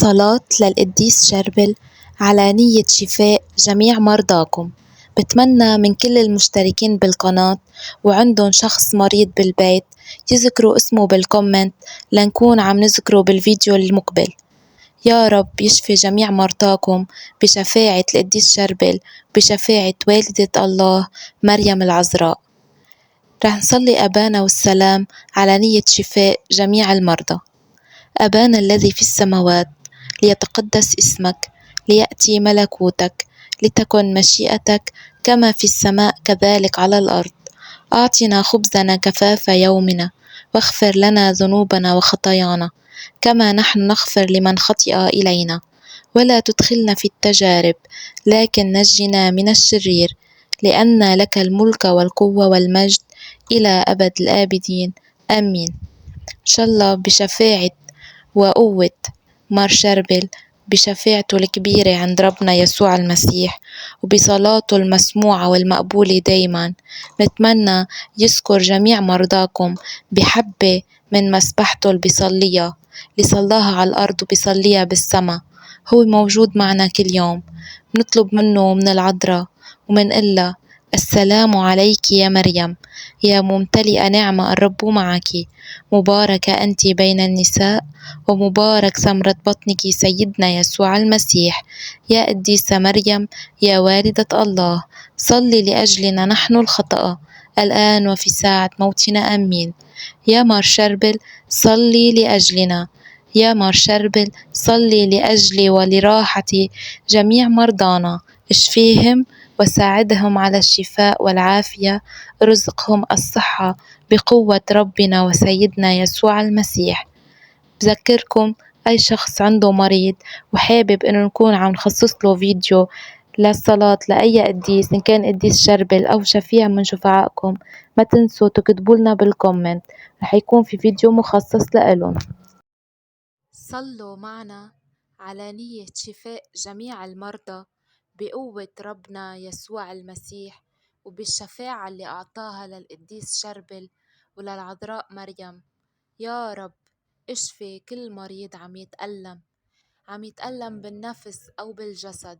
صلاة للقديس شربل على نية شفاء جميع مرضاكم. بتمنى من كل المشتركين بالقناة وعندهم شخص مريض بالبيت يذكروا اسمه بالكومنت لنكون عم نذكره بالفيديو المقبل. يا رب يشفي جميع مرضاكم بشفاعة القديس شربل، بشفاعة والدة الله مريم العذراء. رح نصلي أبانا والسلام على نية شفاء جميع المرضى. أبانا الذي في السماوات، ليتقدس اسمك، ليأتي ملكوتك، لتكن مشيئتك كما في السماء كذلك على الأرض. أعطنا خبزنا كفاف يومنا، واغفر لنا ذنوبنا وخطايانا كما نحن نغفر لمن خطئ إلينا، ولا تدخلنا في التجارب لكن نجنا من الشرير، لأن لك الملك والقوة والمجد إلى أبد الآبدين آمين. إن شاء الله بشفاعة وقوة مار شربل، بشفاعته الكبيرة عند ربنا يسوع المسيح، وبصلاته المسموعة والمقبولة دايما، نتمنى يذكر جميع مرضاكم بحبة من مسبحته اللي بيصليها، اللي صلاها على الأرض وبيصليها بالسما. هو موجود معنا كل يوم. نطلب منه ومن العذراء ومنقلها: السلام عليك يا مريم، يا ممتلئة نعمة الرب معك، مباركة أنت بين النساء، ومبارك ثمرة بطنك سيدنا يسوع المسيح. يا قديسة مريم يا والدة الله، صلي لأجلنا نحن الخطأ الآن وفي ساعة موتنا آمين. يا مار شربل صلي لأجلنا. يا مار شربل صلي لأجلي ولراحة جميع مرضانا، اشفيهم وساعدهم على الشفاء والعافية، ارزقهم الصحة بقوة ربنا وسيدنا يسوع المسيح. بذكركم أي شخص عنده مريض وحابب إنه نكون عم نخصص له فيديو للصلاة لأي قديس، إن كان قديس شربل أو شفيع من شفعائكم، ما تنسوا تكتبوا لنا بالكومنت، رح يكون في فيديو مخصص لإلهم. صلوا معنا على نية شفاء جميع المرضى بقوة ربنا يسوع المسيح، وبالشفاعة اللي أعطاها للقديس شربل وللعذراء مريم. يا رب اشفي كل مريض عم يتألم بالنفس أو بالجسد،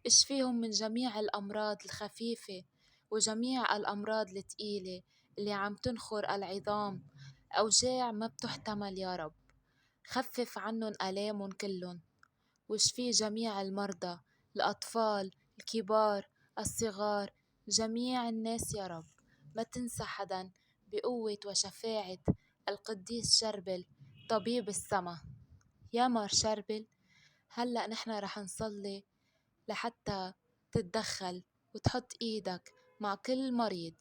اشفيهم من جميع الأمراض الخفيفة وجميع الأمراض الثقيلة اللي عم تنخر العظام، أوجاع ما بتحتمل. يا رب خفف عنهم آلامهم كلهم، واشفي جميع المرضى، الأطفال، الكبار، الصغار، جميع الناس. يا رب ما تنسى حدا، بقوة وشفاعة القديس شربل طبيب السما. يا مار شربل، هلأ نحن رح نصلي لحتى تتدخل وتحط ايدك مع كل مريض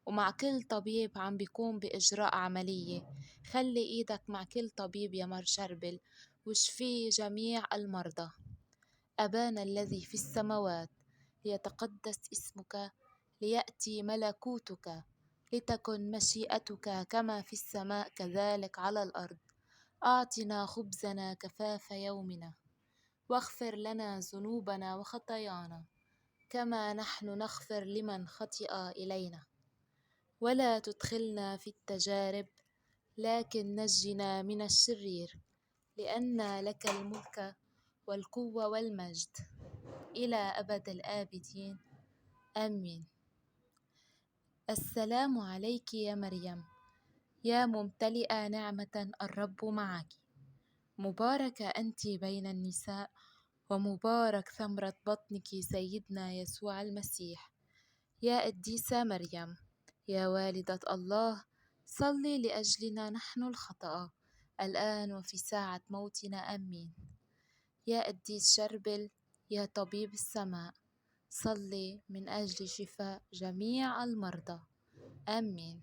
ومع كل طبيب عم بيقوم بإجراء عملية. خلي ايدك مع كل طبيب يا مار شربل واشفي جميع المرضى. أبانا الذي في السماوات، ليتقدس اسمك، ليأتي ملكوتك، لتكن مشيئتك كما في السماء كذلك على الأرض. أعطنا خبزنا كفاف يومنا، واغفر لنا ذنوبنا وخطايانا كما نحن نغفر لمن خطئ إلينا، ولا تدخلنا في التجارب لكن نجنا من الشرير، لأن لك الملك والقوة والمجد إلى أبد الآبدين آمين. السلام عليك يا مريم، يا ممتلئة نعمة الرب معك، مباركة أنت بين النساء، ومبارك ثمرة بطنك سيدنا يسوع المسيح. يا قديسة مريم يا والدة الله، صلي لأجلنا نحن الخطأ الآن وفي ساعة موتنا آمين. يا قديس شربل يا طبيب السماء، صلي من أجل شفاء جميع المرضى آمين.